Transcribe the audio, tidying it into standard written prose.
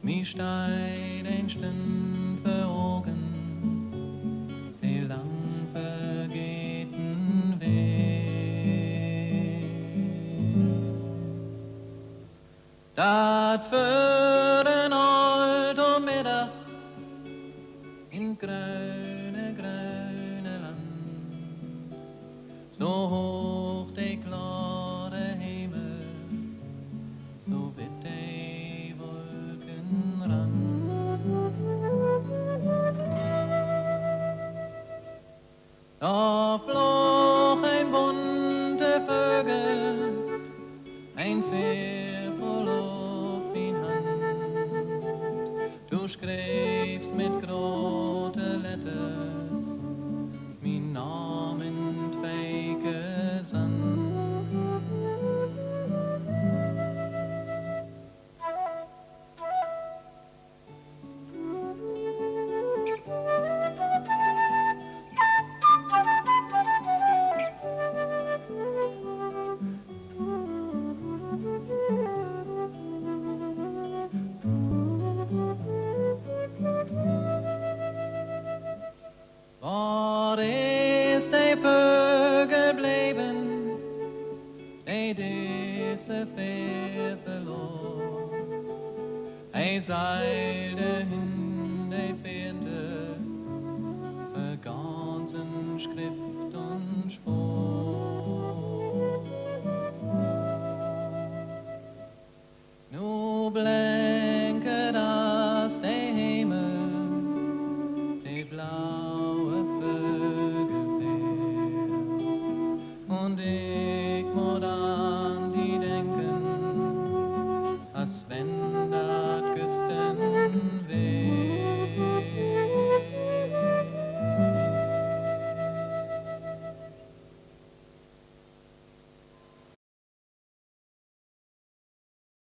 wie steil ein Stünd für Augen, die lang vergehten Weg. Dat für den alten Mittag in grüne, grüne Land, so hoch der klare Himmel, so weit die Wolkenrand. Da flog ein bunter Vögel, ein Pferd auf in Hand. Du schreibst mit großen Letters mein Namen Tweike Sand. Waar is die Vögel bleiben, die diese Ver verlor? Hij zeilte hin die Fährte, vergaßen Schrift und Spur.